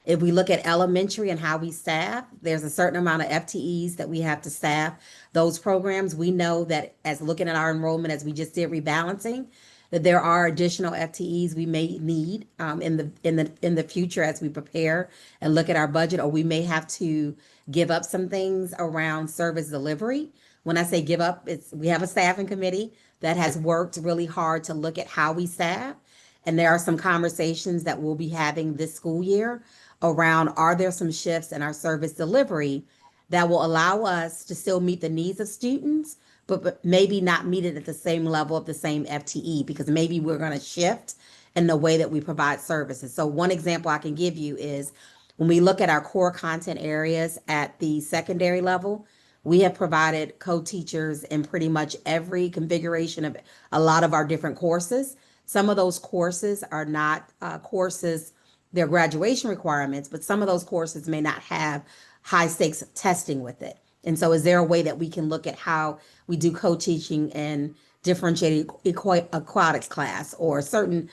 If we look at elementary and how we staff, there's a certain amount of FTEs that we have to staff those programs. We know that as looking at our enrollment, as we just did rebalancing, that there are additional FTEs we may need in the future as we prepare and look at our budget, or we may have to give up some things around service delivery. When I say give up, we have a staffing committee that has worked really hard to look at how we staff. And there are some conversations that we'll be having this school year around, are there some shifts in our service delivery that will allow us to still meet the needs of students, but maybe not meet it at the same level of the same FTE, because maybe we're going to shift in the way that we provide services. So one example I can give you is when we look at our core content areas at the secondary level, we have provided co-teachers in pretty much every configuration of a lot of our different courses. Some of those courses are not courses, they're graduation requirements, but some of those courses may not have high stakes testing with it. And so is there a way that we can look at how we do co-teaching in differentiated aquatics class, or a certain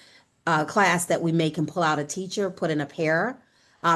class that we can pull out a teacher, put in a pair?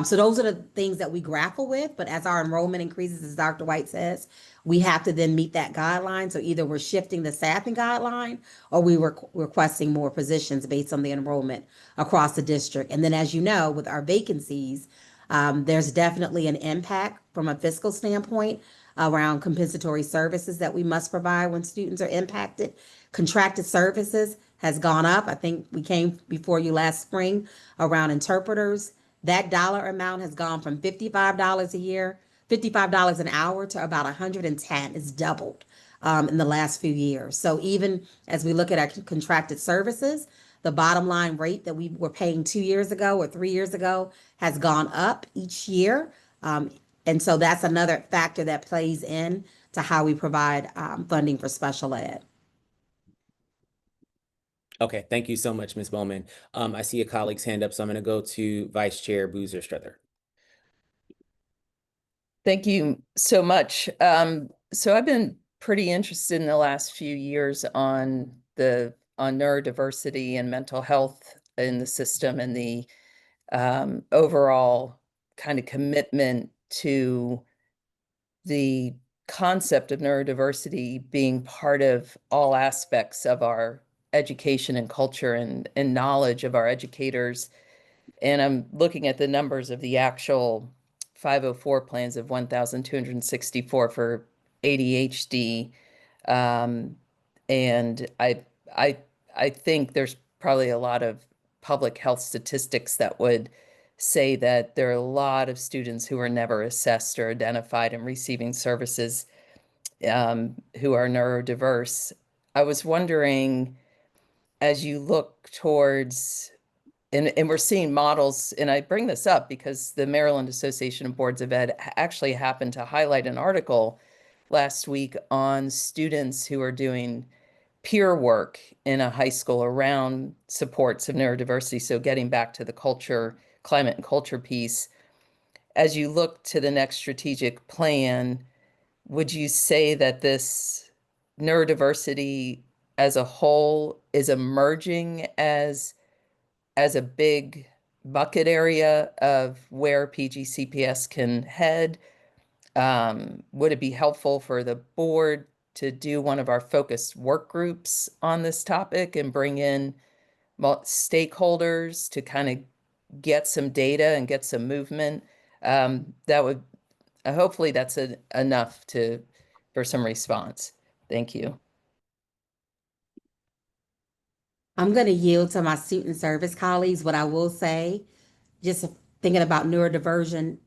So those are the things that we grapple with. But as our enrollment increases, as Dr. White says, we have to then meet that guideline. So either we're shifting the staffing guideline, or we were requesting more positions based on the enrollment across the district. And then, as you know, with our vacancies, there's definitely an impact from a fiscal standpoint around compensatory services that we must provide when students are impacted. Contracted services has gone up. I think we came before you last spring around interpreters. That dollar amount has gone from $55 a year, $55 an hour, to about $110. It's doubled in the last few years. So even as we look at our contracted services, the bottom line rate that we were paying 2 years ago or 3 years ago has gone up each year. And so that's another factor that plays in to how we provide funding for special ed. Okay, thank you so much, Ms. Bowman. I see a colleague's hand up, so I'm going to go to Vice Chair Boozer Struther. Thank you so much. So I've been pretty interested in the last few years on neurodiversity and mental health in the system, and the overall kind of commitment to the concept of neurodiversity being part of all aspects of our education and culture, and knowledge of our educators. And I'm looking at the numbers of the actual 504 plans of 1,264 for ADHD. And I think there's probably a lot of public health statistics that would say that there are a lot of students who are never assessed or identified and receiving services who are neurodiverse. I was wondering, as you look towards, and we're seeing models, and I bring this up because the Maryland Association of Boards of Ed actually happened to highlight an article last week on students who are doing peer work in a high school around supports of neurodiversity. So getting back to the climate and culture piece, as you look to the next strategic plan, would you say that this neurodiversity as a whole is emerging as a big bucket area of where PGCPS can head? Would it be helpful for the board to do one of our focused work groups on this topic and bring in stakeholders to kind of get some data and get some movement? That would, hopefully that's enough for some response. Thank you. I'm going to yield to my student service colleagues. What I will say, just thinking about neurodivergent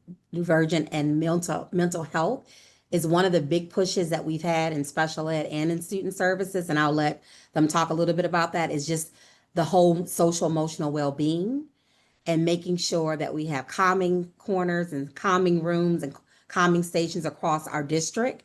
and mental health, is one of the big pushes that we've had in special ed and in student services, and I'll let them talk a little bit about that, is just the whole social emotional well-being, and making sure that we have calming corners and calming rooms and calming stations across our district,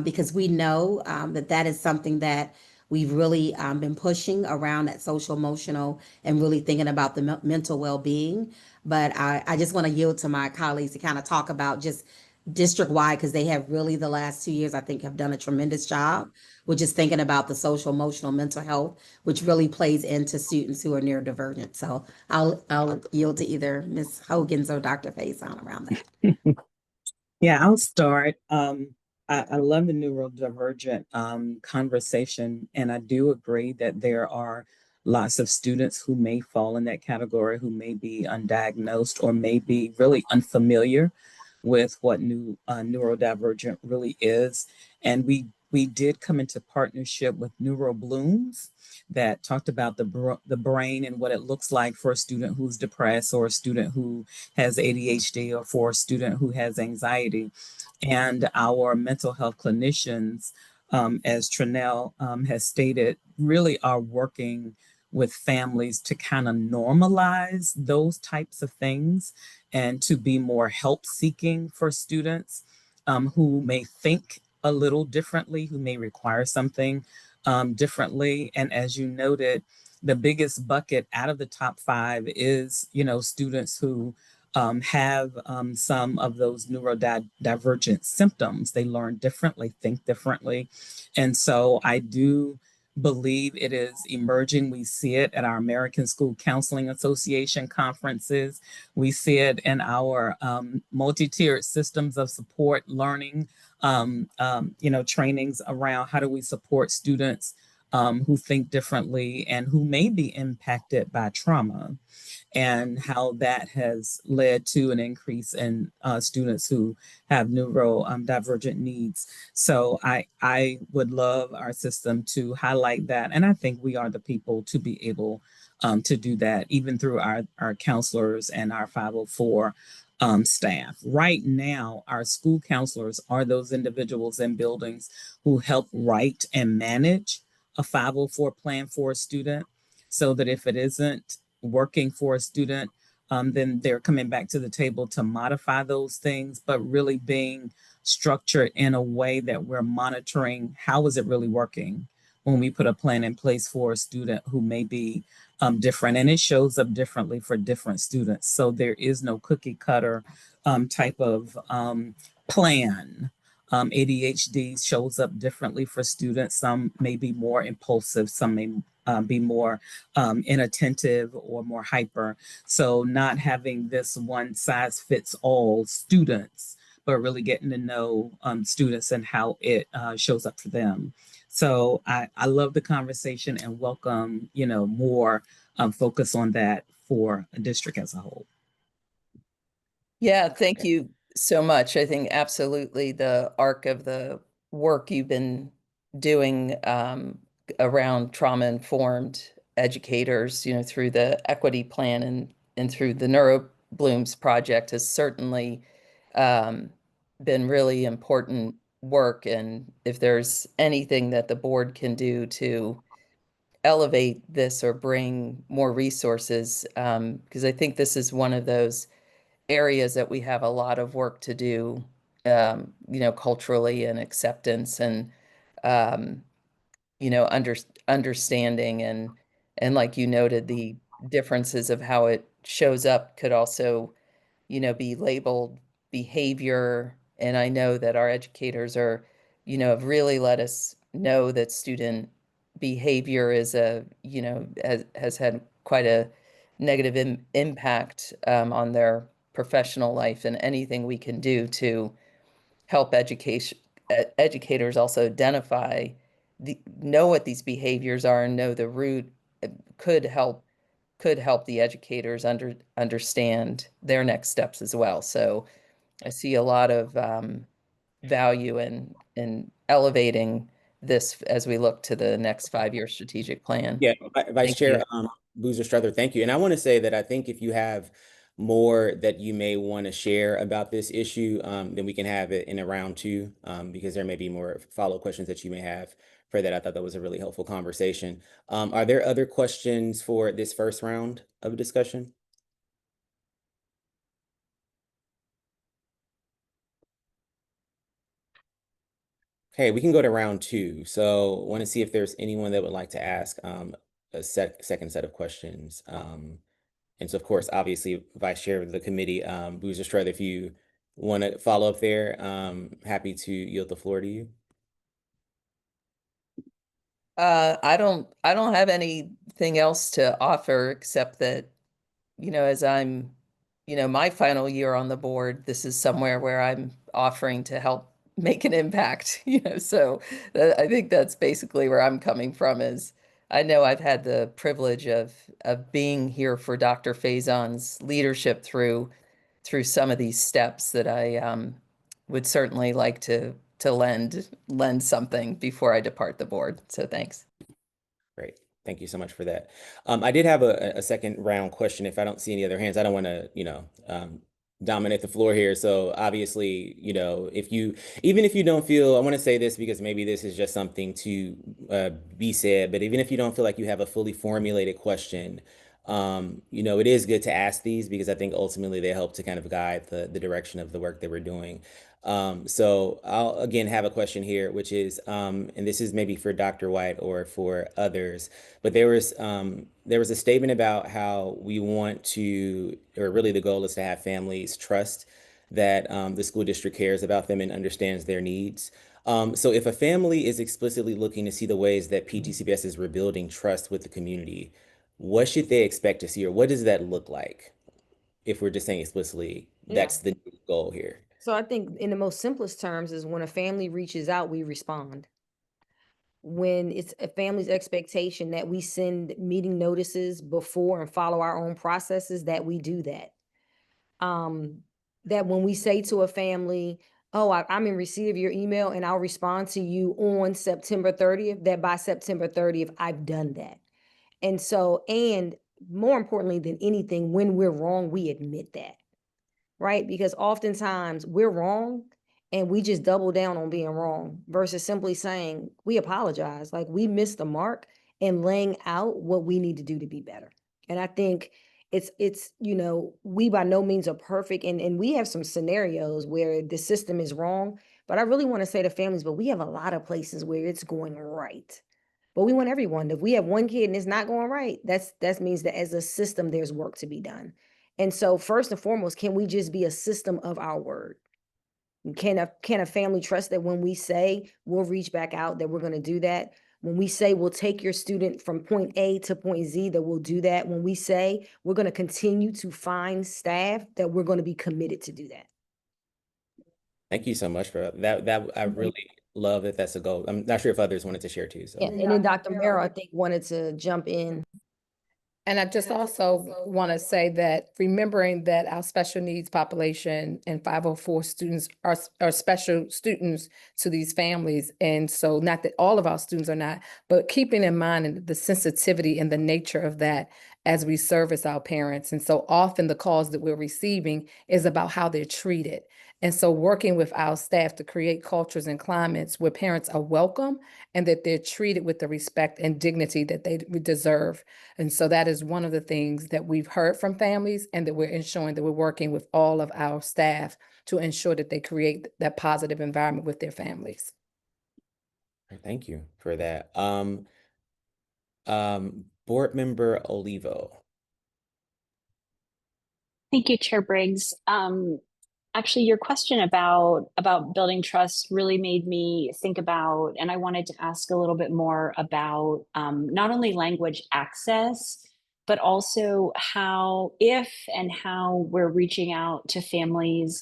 because we know that is something that we've really been pushing around, that social emotional, and really thinking about the mental well-being. But I just want to yield to my colleagues to kind of talk about just district-wide, because they have really the last 2 years, I think, have done a tremendous job with just thinking about the social, emotional, mental health, which really plays into students who are neurodivergent. So I'll yield to either Ms. Hogan's or Dr. Faison around that. Yeah, I'll start. I love the neurodivergent conversation, and I do agree that there are lots of students who may fall in that category, who may be undiagnosed or may be really unfamiliar with what neurodivergent really is. And we did come into partnership with NeuroBlooms that talked about the brain and what it looks like for a student who's depressed, or a student who has ADHD, or for a student who has anxiety. And our mental health clinicians, as Trinell has stated, really are working with families to kind of normalize those types of things and to be more help seeking for students who may think a little differently, who may require something differently. And as you noted, the biggest bucket out of the top 5 is, students who have some of those neurodivergent symptoms. They learn differently, think differently. And so I do believe it is emerging. We see it at our American School Counseling Association conferences. We see it in our multi-tiered systems of support learning, trainings around how do we support students who think differently and who may be impacted by trauma, and how that has led to an increase in students who have neurodivergent needs. So I would love our system to highlight that. And I think we are the people to be able to do that, even through our counselors and our 504 staff. Right now, our school counselors are those individuals in buildings who help write and manage a 504 plan for a student, so that if it isn't working for a student, then they're coming back to the table to modify those things, but really being structured in a way that we're monitoring how is it really working when we put a plan in place for a student who may be different, and it shows up differently for different students. So there is no cookie cutter type of plan. ADHD shows up differently for students. Some may be more impulsive, some may be more inattentive or more hyper. So not having this one size fits all students, but really getting to know students and how it shows up for them. So I love the conversation and welcome, more focus on that for a district as a whole. Yeah, thank you so much. I think absolutely the arc of the work you've been doing around trauma-informed educators, through the equity plan and through the NeuroBlooms project has certainly been really important work. And if there's anything that the board can do to elevate this or bring more resources, because I think this is one of those areas that we have a lot of work to do, culturally, and acceptance, and understanding, and like you noted, the differences of how it shows up could also, be labeled behavior. And I know that our educators are, have really let us know that student behavior is has had quite a negative impact on their professional life, and anything we can do to help educators also identify know what these behaviors are and know the root could help the educators understand their next steps as well. So I see a lot of value in elevating this as we look to the next 5-year strategic plan. Yeah, Vice Thank Chair you. Boozer-Strother, thank you. And I want to say that I think if you have more that you may want to share about this issue, then we can have it in a round 2, because there may be more follow-up questions that you may have for that. I thought that was a really helpful conversation. Are there other questions for this first round of discussion? Okay, we can go to round 2. So I want to see if there's anyone that would like to ask a second set of questions. And so, of course, obviously, Vice Chair of the committee, Boozer-Strother, if you want to follow up there, happy to yield the floor to you. I don't have anything else to offer except that, as I'm, my final year on the board, this is somewhere where I'm offering to help make an impact, so I think that's basically where I'm coming from. Is I know I've had the privilege of being here for Dr. Faison's leadership through some of these steps that I would certainly like to lend something before I depart the board. So thanks. Great. Thank you so much for that. I did have a second round question. If I don't see any other hands, I don't want to, dominate the floor here. So obviously, even if you don't feel, I want to say this because maybe this is just something to be said, but even if you don't feel like you have a fully formulated question, it is good to ask these because I think ultimately they help to kind of guide the direction of the work that we're doing. So I'll again have a question here, which is, and this is maybe for Dr. White or for others, but there was a statement about how we want to, or really the goal is to have families trust that the school district cares about them and understands their needs. So if a family is explicitly looking to see the ways that PGCPS is rebuilding trust with the community, what should they expect to see, or what does that look like? If we're just saying explicitly, that's the goal here. So I think in the most simplest terms is when a family reaches out, we respond. When it's a family's expectation that we send meeting notices before and follow our own processes, that we do that. That when we say to a family, oh, I'm in receipt of your email and I'll respond to you on September 30th, that by September 30th, I've done that. And so, and more importantly than anything, when we're wrong, we admit that. Right? Because oftentimes we're wrong and we just double down on being wrong versus simply saying, we apologize, like we missed the mark, and laying out what we need to do to be better. And I think it's, we by no means are perfect. And we have some scenarios where the system is wrong, but I really want to say to families, but we have a lot of places where it's going right. But we want everyone. If we have one kid and it's not going right, that means that as a system, there's work to be done. And so first and foremost, can we just be a system of our word? Can a family trust that when we say we'll reach back out, that we're going to do that? When we say we'll take your student from point A to point Z, that we'll do that. When we say we're going to continue to find staff, that we're going to be committed to do that. Thank you so much for that. I really love that that's a goal. I'm not sure if others wanted to share too. So. Yeah, and then Dr. Merrill, I think, wanted to jump in. And I just also want to say that remembering that our special needs population and 504 students are special students to these families. And so not that all of our students are not, but keeping in mind the sensitivity and the nature of that as we service our parents. And so often the calls that we're receiving is about how they're treated. And so working with our staff to create cultures and climates where parents are welcome and that they're treated with the respect and dignity that they deserve. And so that is one of the things that we've heard from families, and that we're ensuring that we're working with all of our staff to ensure that they create that positive environment with their families. Thank you for that. Board Member Olivo. Thank you, Chair Briggs. Actually, your question about building trust really made me think about, and I wanted to ask a little bit more about not only language access, but also how we're reaching out to families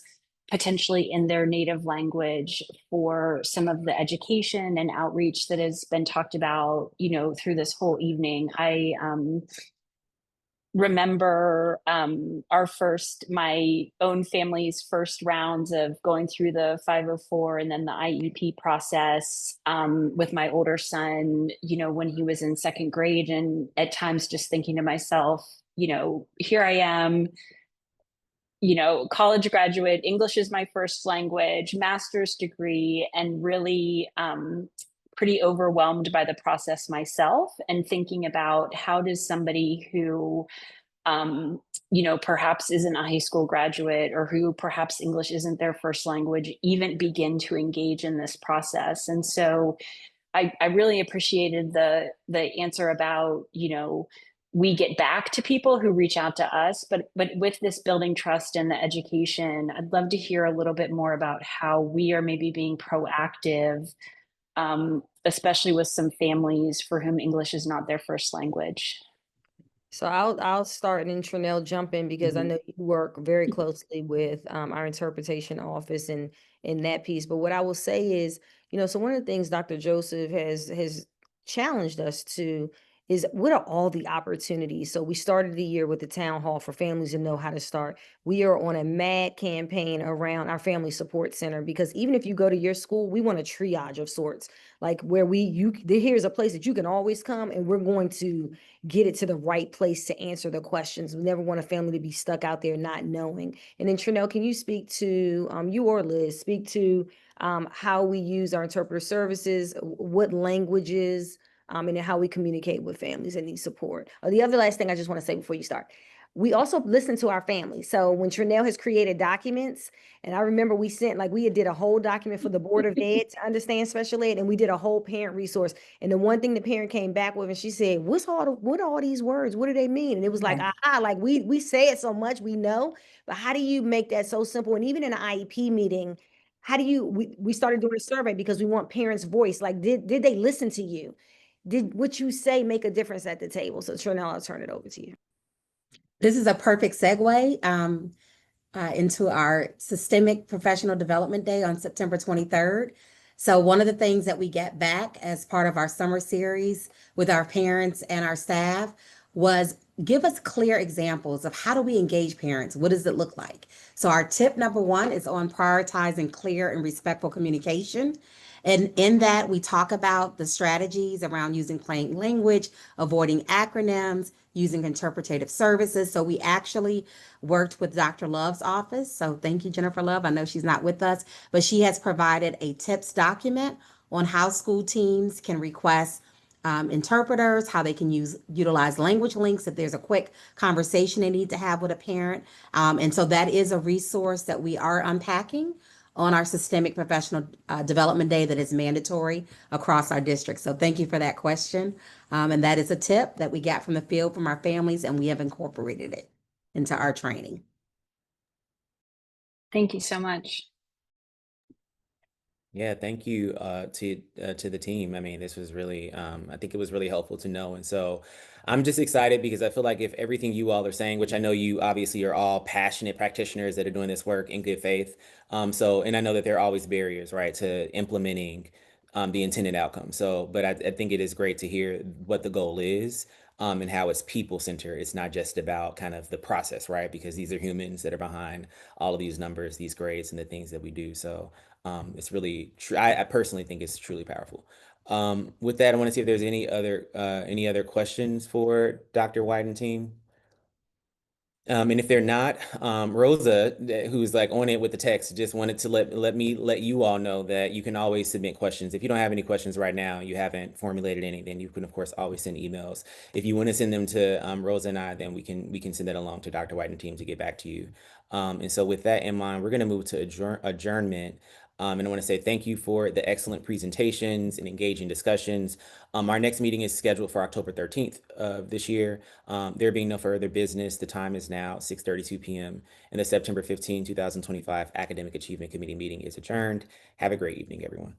potentially in their native language for some of the education and outreach that has been talked about, through this whole evening. I remember my own family's first rounds of going through the 504 and then the IEP process with my older son, when he was in second grade, and at times just thinking to myself, here I am, college graduate, English is my first language, master's degree, and really pretty overwhelmed by the process myself, and thinking about how does somebody who, perhaps isn't a high school graduate, or who perhaps English isn't their first language, even begin to engage in this process. And so I really appreciated the answer about, we get back to people who reach out to us, but with this building trust and the education, I'd love to hear a little bit more about how we are maybe being proactive, especially with some families for whom English is not their first language. So I'll start and then Trinell jump in because I know you work very closely with our interpretation office and in that piece. But what I will say is, so one of the things Dr. Joseph has challenged us to is what are all the opportunities? So we started the year with the town hall for families to know how to start. We are on a mad campaign around our family support center because even if you go to your school, we want a triage of sorts, like where here's a place that you can always come and we're going to get it to the right place to answer the questions. We never want a family to be stuck out there not knowing. And then Trinell, can you speak to, you or Liz, speak to how we use our interpreter services, what languages, and then how we communicate with families that need support. The other last thing I just want to say before you start, we also listen to our families. So when Trinell has created documents, and I remember we did a whole document for the Board of Ed to understand special ed, and we did a whole parent resource. And the one thing the parent came back with, and she said, what are all these words? What do they mean? And it was like, like we say it so much, we know, but how do you make that so simple? And even in an IEP meeting, how do we started doing a survey because we want parents' voice. Like, did they listen to you? Did what you say make a difference at the table? So Trinell, I'll turn it over to you. This is a perfect segue into our Systemic Professional Development Day on September 23rd. So one of the things that we get back as part of our summer series with our parents and our staff was give us clear examples of how do we engage parents? What does it look like? So our tip number one is on prioritizing clear and respectful communication. And in that, we talk about the strategies around using plain language, avoiding acronyms, using interpretative services. So we actually worked with Dr. Love's office. So thank you, Jennifer Love. I know she's not with us, but she has provided a tips document on how school teams can request interpreters, how they can utilize language links if there's a quick conversation they need to have with a parent. And so that is a resource that we are unpacking on our Systemic Professional Development Day that is mandatory across our district. So thank you for that question. And that is a tip that we got from the field from our families, and we have incorporated it into our training. Thank you so much. Yeah, thank you to the team. I mean, this was really, I think it was really helpful to know. And so I'm just excited because I feel like if everything you all are saying, which I know you obviously are all passionate practitioners that are doing this work in good faith. And I know that there are always barriers, right, to implementing the intended outcome. So, but I think it is great to hear what the goal is. And how it's people-centered. It's not just about kind of the process, right? Because these are humans that are behind all of these numbers, these grades, and the things that we do. So it's really true. I personally think it's truly powerful. With that, I want to see if there's any other questions for Dr. White and team. And if they're not, Rosa, who's like on it with the text, just wanted to let you all know that you can always submit questions. If you don't have any questions right now, you haven't formulated any, then you can of course always send emails. If you want to send them to Rosa and I, then we can send that along to Dr. White and team to get back to you. And so with that in mind, we're going to move to adjournment. And I want to say thank you for the excellent presentations and engaging discussions. Our next meeting is scheduled for October 13th of this year. There being no further business, the time is now 6:32 p.m. and the September 15, 2025 Academic Achievement Committee meeting is adjourned. Have a great evening, everyone.